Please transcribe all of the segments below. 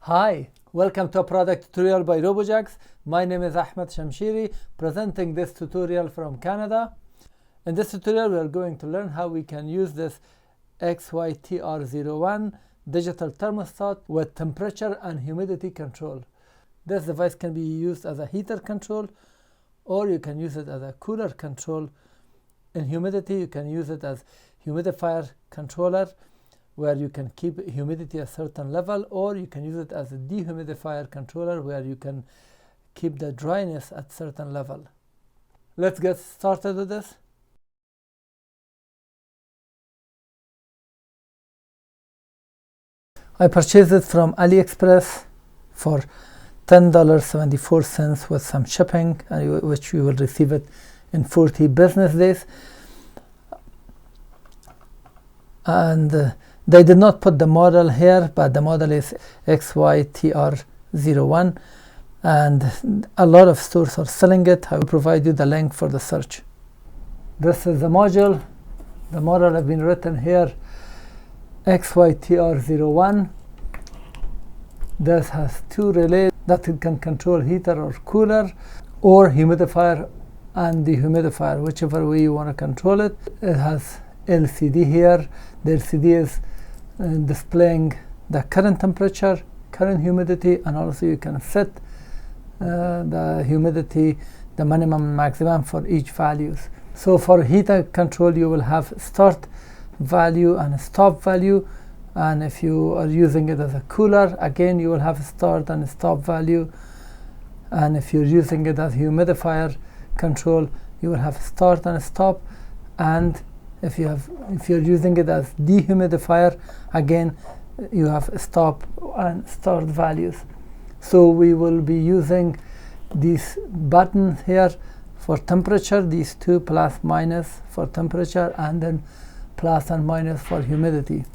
Hi, welcome to a product tutorial by Robojax. My name is Ahmad Shamshiri, presenting this tutorial from Canada. In this tutorial, we are going to learn how we can use this XY-TR01 digital thermostat with temperature and humidity control. This device can be used as a heater control, or you can use it as a cooler control. In humidity, you can use it as humidifier controller, where you can keep humidity at a certain level, or you can use it as a dehumidifier controller, where you can keep the dryness at a certain level. Let's get started with this. I purchased it from AliExpress for $10.74 with some shipping, which you will receive it in 40 business days. And they did not put the model here, but the model is XY-TR01, and a lot of stores are selling it. I will provide you the link for the search. This is the module. The model has been written here, XY-TR01. This has two relays that it can control heater or cooler, or humidifier and dehumidifier, whichever way you want to control it. It has LCD here. The LCD is displaying the current temperature, current humidity, and also you can set the humidity, the minimum and maximum for each values. So for heater control, you will have start value and stop value, and if you are using it as a cooler, again you will have start and stop value, and if you're using it as humidifier control, you will have start and stop, and if you're using it as dehumidifier, again you have stop and start values. So we will be using these buttons here for temperature, these two plus minus for temperature, and then plus and minus for humidity.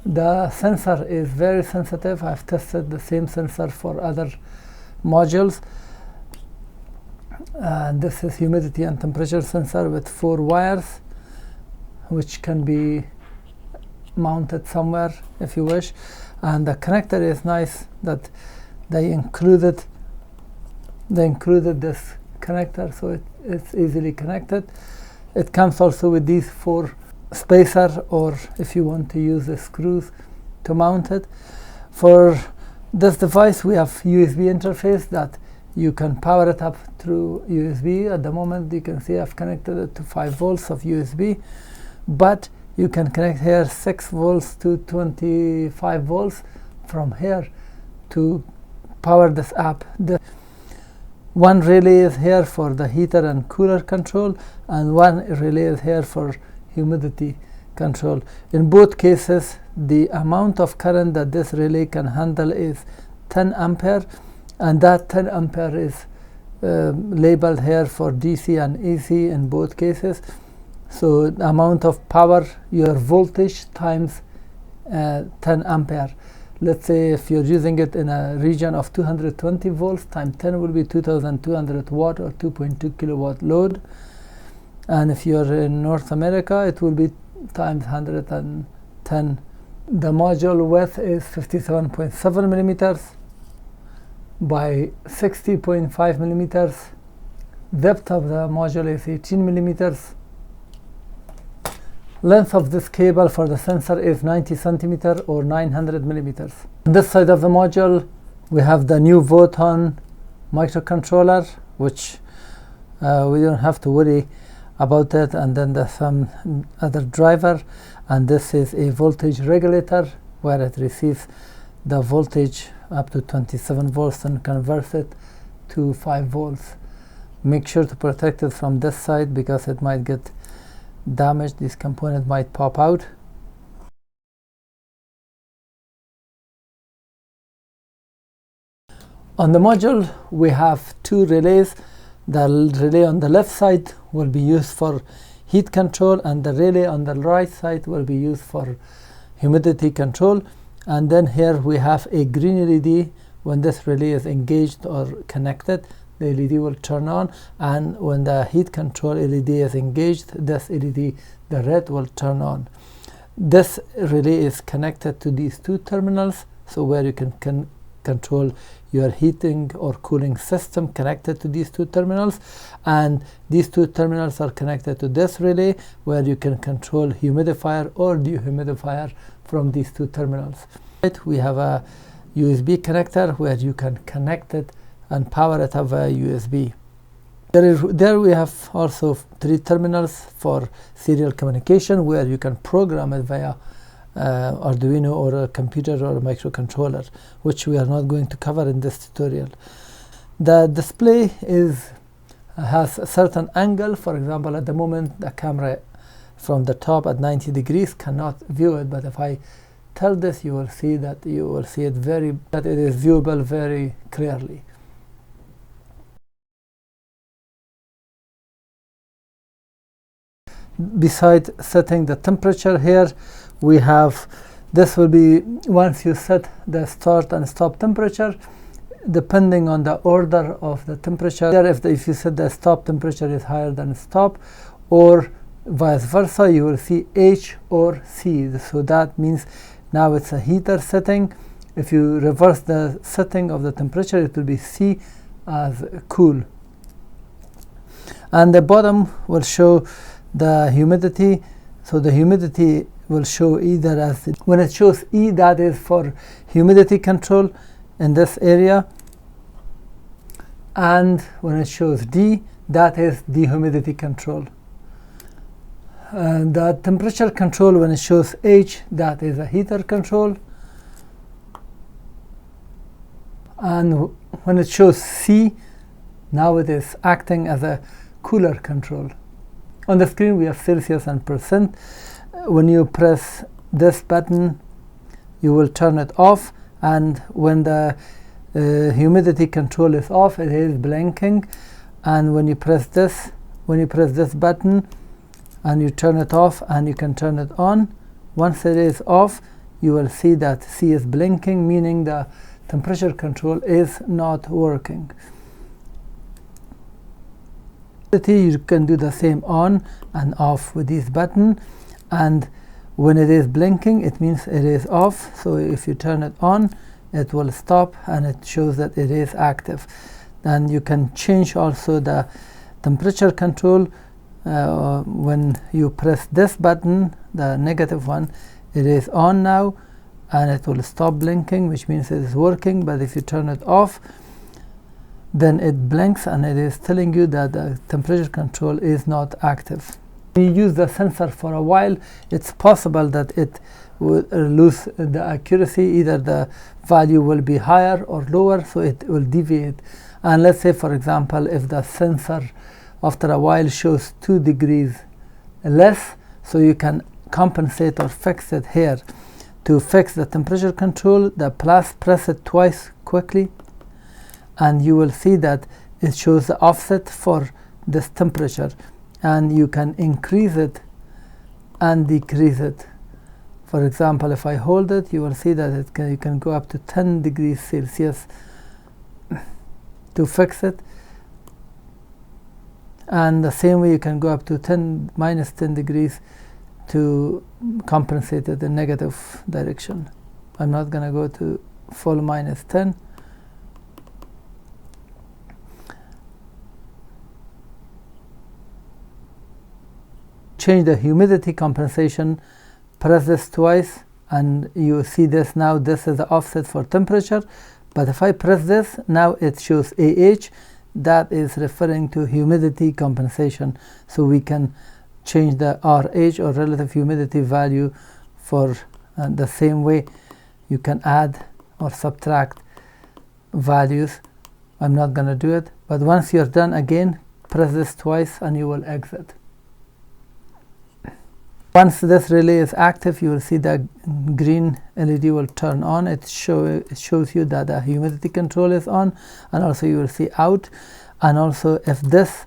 The sensor is very sensitive. I've tested the same sensor for other modules. This is humidity and temperature sensor with 4 wires, which can be mounted somewhere if you wish. And the connector is nice that they included this connector, so it's easily connected. It comes also with these 4 spacer, or if you want to use the screws to mount it. For this device, we have USB interface that you can power it up through USB. At the moment, you can see I've connected it to 5 volts of USB, but you can connect here 6 volts to 25 volts from here to power this up. The one relay is here for the heater and cooler control, and one relay is here for humidity control. In both cases, the amount of current that this relay can handle is 10 ampere, and that 10 ampere is labeled here for DC and AC in both cases. So the amount of power, your voltage times 10 ampere. Let's say if you're using it in a region of 220 volts, times 10 will be 2200 watt or 2.2 kilowatt load. And if you're in North America, it will be times 110. The module width is 57.7 millimeters by 60.5 millimeters. Depth of the module is 18 millimeters. Length of this cable for the sensor is 90 centimeter or 900 millimeters. On this side of the module, we have the new Voton microcontroller, which we don't have to worry about it, and then there's some other driver, and this is a voltage regulator where it receives the voltage up to 27 volts and converts it to 5 volts. Make sure to protect it from this side because it might get damaged. This component might pop out. On the module, we have 2 relays. The relay on the left side will be used for heat control, and the relay on the right side will be used for humidity control. And then here we have a green LED. When this relay is engaged or connected, the LED will turn on, and when the heat control LED is engaged, this LED, the red, will turn on. This relay is connected to these 2 terminals, so where you can control your heating or cooling system connected to these two terminals, and these two terminals are connected to this relay where you can control humidifier or dehumidifier from these two terminals. We have a USB connector where you can connect it and power it via USB. There we have also 3 terminals for serial communication where you can program it via Arduino or a computer or a microcontroller, which we are not going to cover in this tutorial. The display has a certain angle. For example, at the moment the camera from the top at 90 degrees cannot view it, but if I tell this, you will see that it is viewable very clearly. Besides setting the temperature here, we have, this will be once you set the start and stop temperature, depending on the order of the temperature. If you set the stop temperature is higher than stop, or vice versa, you will see H or C. So that means now it's a heater setting. If you reverse the setting of the temperature, it will be C as cool. And the bottom will show the humidity. So the humidity will show either as, when it shows E, that is for humidity control in this area, and when it shows D, that is dehumidity control. And the temperature control, when it shows H, that is a heater control, and when it shows C, now it is acting as a cooler control. On the screen we have Celsius and percent. When you press this button, you will turn it off, and when the humidity control is off, it is blinking. And when you press this button and you turn it off, and you can turn it on, once it is off, you will see that C is blinking, meaning the temperature control is not working. You can do the same on and off with this button, and when it is blinking, it means it is off. So if you turn it on, it will stop and it shows that it is active. And you can change also the temperature control. When you press this button, the negative one, it is on now and it will stop blinking, which means it is working. But if you turn it off, then it blinks and it is telling you that the temperature control is not active. When you use the sensor for a while, it's possible that it will lose the accuracy. Either the value will be higher or lower, so it will deviate. And let's say, for example, if the sensor after a while shows 2 degrees less, so you can compensate or fix it here. To fix the temperature control, press it twice quickly, and you will see that it shows the offset for this temperature, and you can increase it and decrease it. For example, if I hold it, you will see that you can go up to 10 degrees Celsius to fix it, and the same way you can go up to minus 10 degrees to compensate it in negative direction. I'm not going to go to full minus 10. Change the humidity compensation, press this twice, and you see this now. This is the offset for temperature, but if I press this, now it shows AH. That is referring to humidity compensation. So we can change the RH or relative humidity value for the same way. You can add or subtract values. I'm not going to do it, but once you're done, again press this twice and you will exit. Once this relay is active, you will see the green LED will turn on. It shows you that the humidity control is on, and also you will see out. And also if this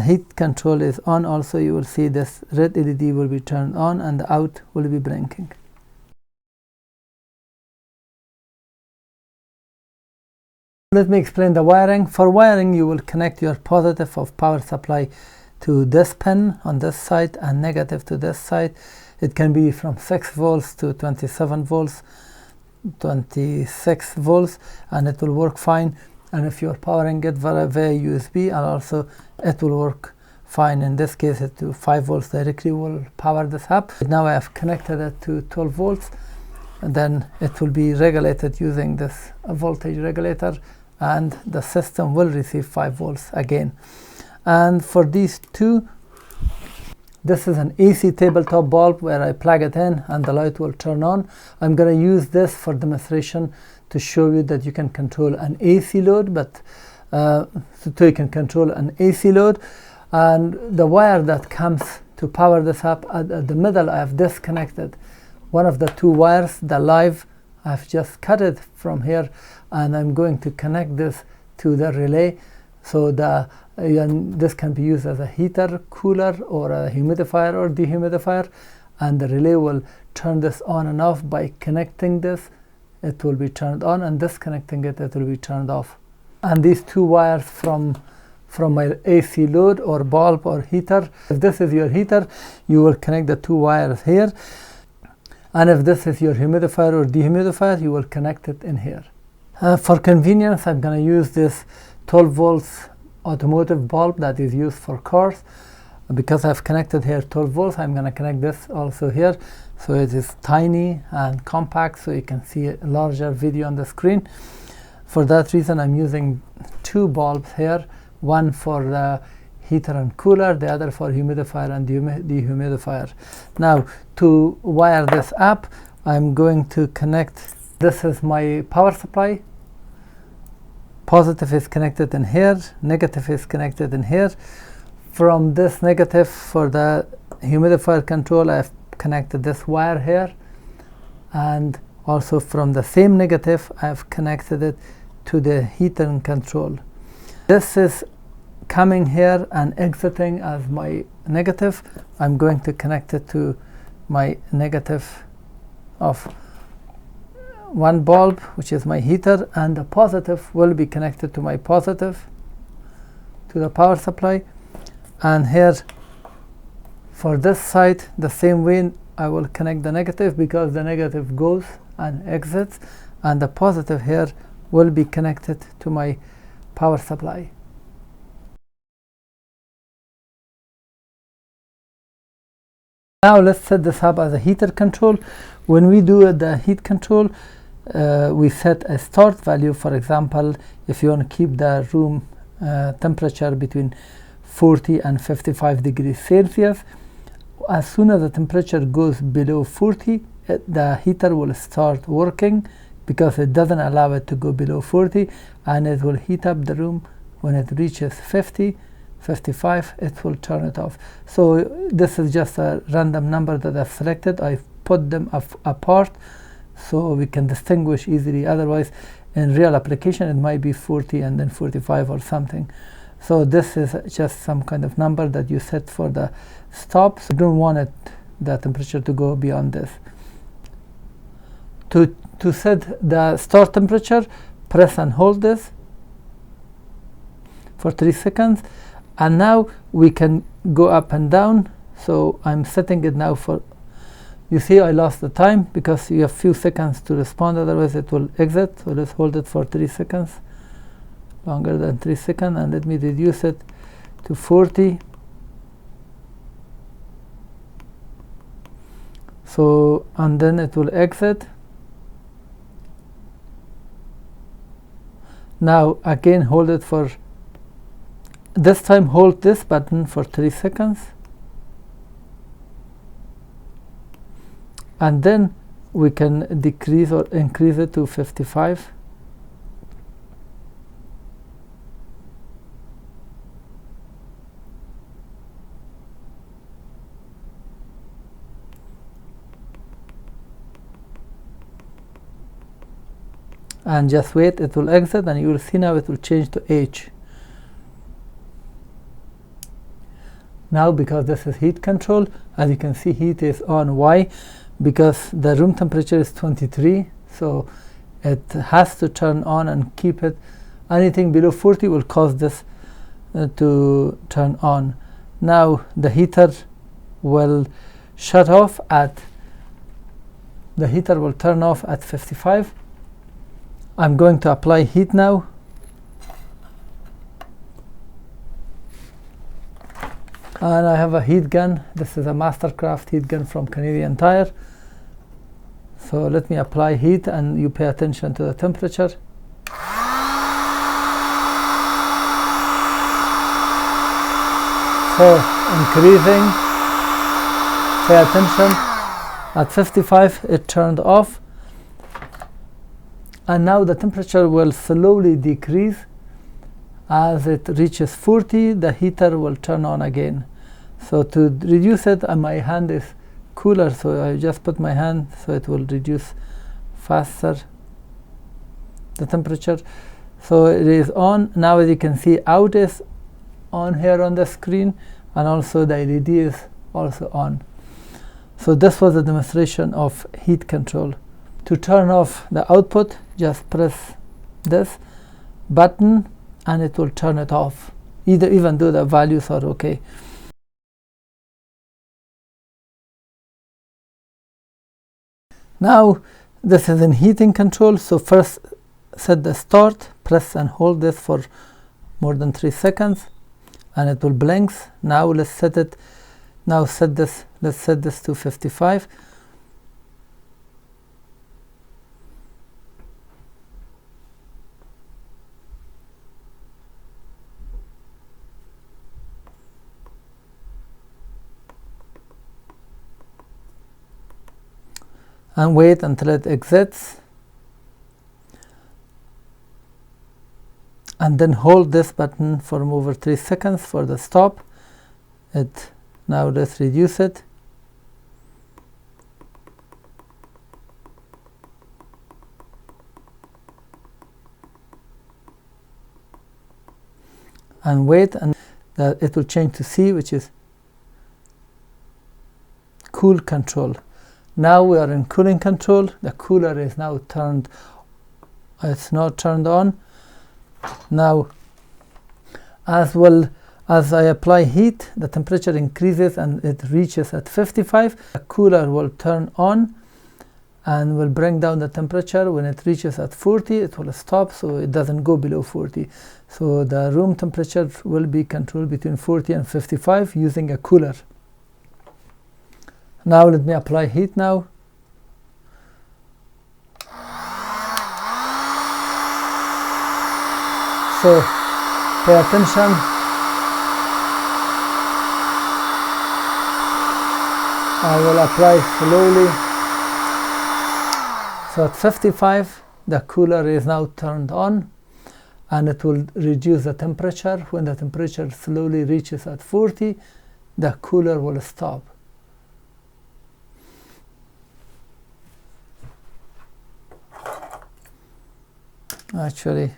heat control is on, also you will see this red LED will be turned on and the out will be blinking. Let me explain the wiring. For wiring, you will connect your positive of power supply to this pin on this side and negative to this side. It can be from 6 volts to 27 volts. 26 volts, and it will work fine. And if you're powering it via USB, and also it will work fine. In this case, it to 5 volts directly will power this up. Now I have connected it to 12 volts, and then it will be regulated using this voltage regulator, and the system will receive 5 volts again. And for these two, this is an AC tabletop bulb where I plug it in and the light will turn on. I'm going to use this for demonstration to show you that you can control an AC load, but so you can control an AC load. And the wire that comes to power this up, at the middle I have disconnected one of the two wires, the live. I've just cut it from here, and I'm going to connect this to the relay, so this can be used as a heater, cooler, or a humidifier or dehumidifier, and the relay will turn this on and off. By connecting this, it will be turned on, and disconnecting it, it will be turned off. And these two wires from my AC load or bulb or heater, if this is your heater, you will connect the two wires here, and if this is your humidifier or dehumidifier, you will connect it in here. For convenience, I'm going to use this 12 volts automotive bulb that is used for cars. Because I've connected here 12 volts, I'm going to connect this also here, so it is tiny and compact, so you can see a larger video on the screen. For that reason, I'm using two bulbs here, one for the heater and cooler, the other for humidifier and dehumidifier. Now, to wire this up, I'm going to connect, this is my power supply. Positive is connected in here, negative is connected in here. From this negative for the humidifier control, I've connected this wire here, and also from the same negative, I've connected it to the heater and control. This is coming here and exiting as my negative. I'm going to connect it to my negative of one bulb, which is my heater, and the positive will be connected to my positive, to the power supply. And here for this side, the same way, I will connect the negative, because the negative goes and exits, and the positive here will be connected to my power supply. Now let's set this up as a heater control. When we do the heat control, we set a start value. For example, if you want to keep the room temperature between 40 and 55 degrees Celsius, as soon as the temperature goes below 40, the heater will start working, because it doesn't allow it to go below 40, and it will heat up the room. When it reaches 50, 55, it will turn it off. So this is just a random number that I've selected. I've put them apart so we can distinguish easily. Otherwise, in real application, it might be 40 and then 45 or something. So this is just some kind of number that you set for the stops. You don't want the temperature to go beyond this. To set the start temperature, press and hold this for 3 seconds. And now we can go up and down. So I'm setting it now for, you see I lost the time because you have few seconds to respond, otherwise it will exit. So let's hold it for 3 seconds, longer than 3 seconds, and let me reduce it to 40. So, and then it will exit. Now again hold it for, this time hold this button for 3 seconds, and then we can decrease or increase it to 55. And just wait, it will exit, and you will see now it will change to H. Now, because this is heat control, as you can see, heat is on. Why? Because the room temperature is 23, so it has to turn on and keep it. Anything below 40 will cause this to turn on. Now the heater will shut off at the heater will turn off at 55. I'm going to apply heat now. And I have a heat gun. This is a Mastercraft heat gun from Canadian Tire. So let me apply heat and you pay attention to the temperature. So increasing, pay attention. At 55 it turned off. And now the temperature will slowly decrease. As it reaches 40, the heater will turn on again. So to reduce it, my hand is cooler, so I just put my hand so it will reduce faster the temperature. So it is on. Now as you can see, out is on here on the screen, and also the LED is also on. So this was a demonstration of heat control. To turn off the output, just press this button and it will turn it off, even though the values are okay. Now this is in heating control. So first set the start, press and hold this for more than 3 seconds and it will blink. Now let's set it. Now set this. Let's set this to 55. And wait until it exits, and then hold this button for over 3 seconds for the stop. Now let's reduce it. And wait, and it will change to C, which is cool control. Now we are in cooling control. The cooler is now turned. It's not turned on. Now, as well as I apply heat, the temperature increases and it reaches at 55. The cooler will turn on and will bring down the temperature. When it reaches at 40, it will stop, so it doesn't go below 40. So the room temperature will be controlled between 40 and 55 using a cooler. Now let me apply heat now. So pay attention. I will apply slowly. So at 55, the cooler is now turned on and it will reduce the temperature. When the temperature slowly reaches at 40, the cooler will stop. Actually,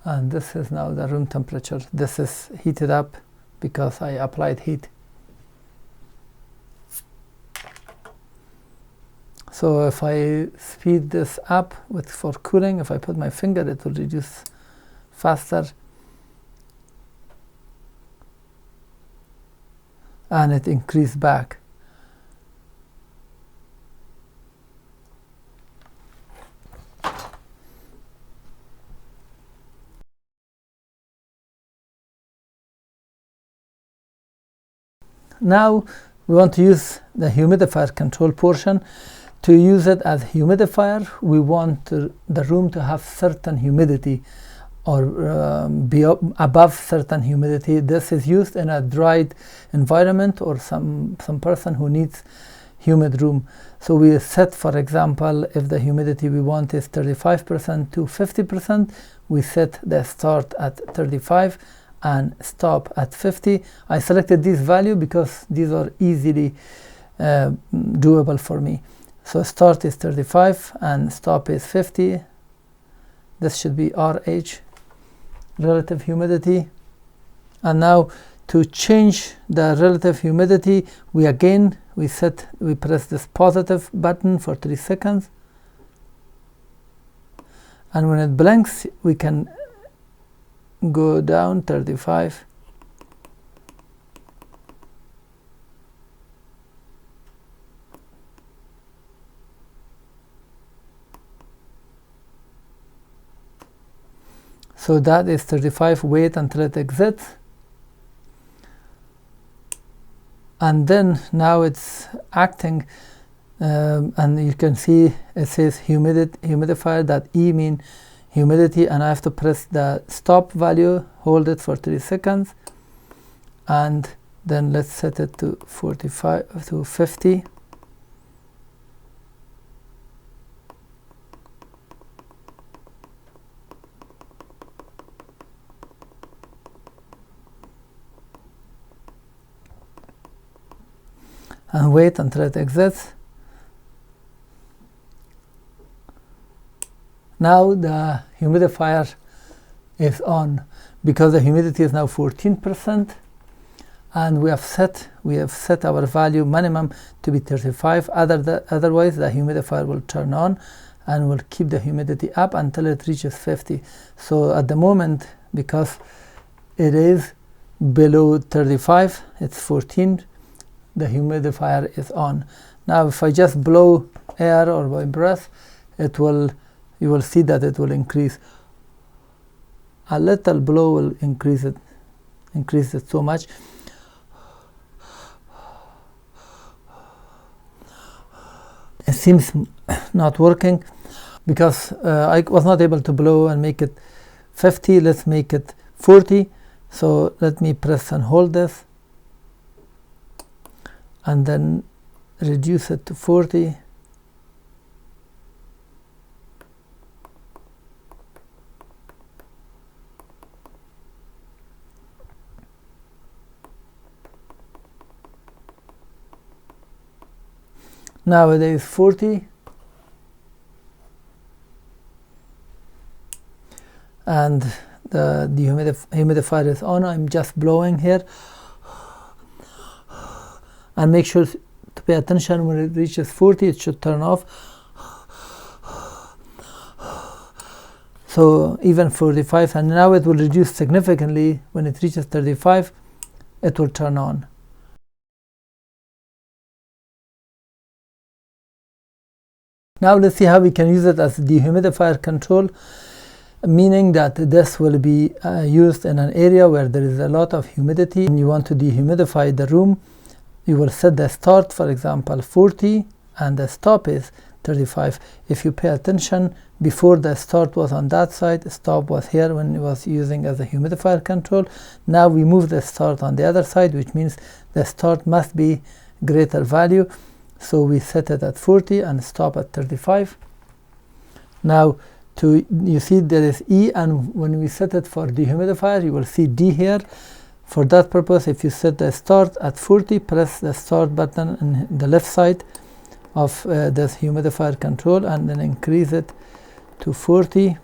and this is now the room temperature. This is heated up because I applied heat. So if I speed this up for cooling, if I put my finger, it will reduce faster. And it increased back. Now we want to use the humidifier control portion. To use it as humidifier, we want the room to have certain humidity or be above certain humidity. This is used in a dried environment or some person who needs humid room. So we set, for example, if the humidity we want is 35% to 50%, we set the start at 35 and stop at 50. I selected this value because these are easily doable for me. So start is 35 and stop is 50. This should be RH, relative humidity. And now to change the relative humidity, we press this positive button for 3 seconds. And when it blinks, we can go down 35. So that is 35. Wait until it exits. And then now it's acting, and you can see it says humidifier, that E mean humidity, and I have to press the stop value, hold it for 3 seconds, and then let's set it to 45 to 50. And wait until it exits. Now the humidifier is on because the humidity is now 14%, and we have set our value minimum to be 35. Otherwise the humidifier will turn on and will keep the humidity up until it reaches 50. So at the moment, because it is below 35, it's 14, the humidifier is on. Now if I just blow air or by breath, you will see that it will increase. A little blow will increase it so much. It seems not working because I was not able to blow and make it 50. Let's make it 40. So let me press and hold this, and then reduce it to 40. Now it is 40, and the humidifier is on. I'm just blowing here, and make sure to pay attention. When it reaches 40, it should turn off. So even 45, and now it will reduce significantly. When it reaches 35, it will turn on. Now let's see how we can use it as dehumidifier control, meaning that this will be used in an area where there is a lot of humidity and you want to dehumidify the room. You will set the start, for example, 40, and the stop is 35. If you pay attention, before the start was on that side, stop was here when it was using as a humidifier control. Now we move the start on the other side, which means the start must be greater value. So we set it at 40 and stop at 35. Now you see there is E, and when we set it for dehumidifier, you will see D here. For that purpose, if you set the start at 40, press the start button on the left side of this humidifier control, and then increase it to 40.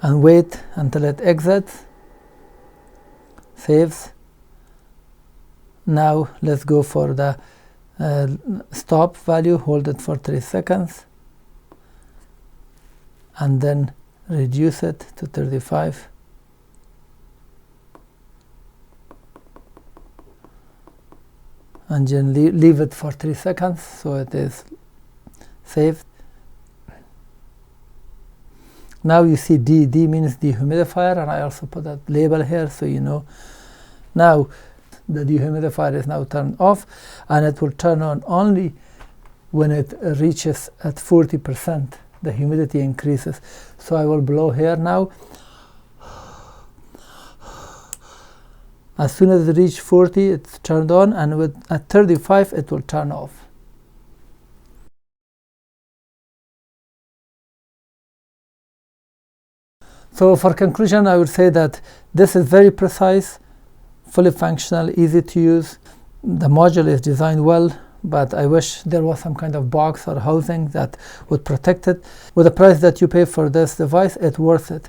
And wait until it exits, saves. Now let's go for the stop value, hold it for 3 seconds, and then reduce it to 35. And then leave it for 3 seconds so it is saved. Now you see D means dehumidifier, and I also put that label here so you know. Now the dehumidifier is now turned off, and it will turn on only when it reaches at 40%. The humidity increases. So I will blow here now. As soon as it reaches 40, it's turned on, and at 35 it will turn off. So for conclusion, I would say that this is very precise, fully functional, easy to use. The module is designed well, but I wish there was some kind of box or housing that would protect it. With the price that you pay for this device, it's worth it.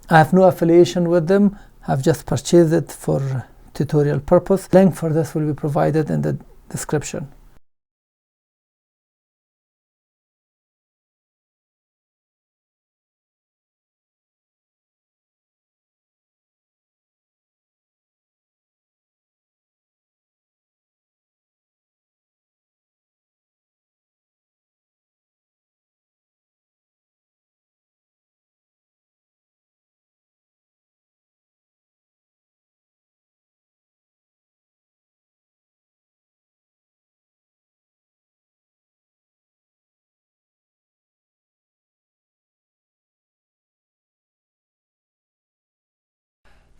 I have no affiliation with them. I've just purchased it for tutorial purpose. Link for this will be provided in the description.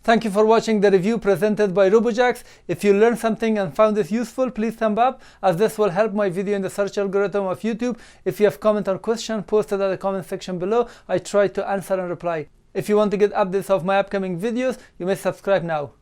Thank you for watching the review presented by Robojax. If you learned something and found this useful, please thumb up, as this will help my video in the search algorithm of YouTube. If you have comment or question, post it at the comment section below. I try to answer and reply. If you want to get updates of my upcoming videos, you may subscribe now.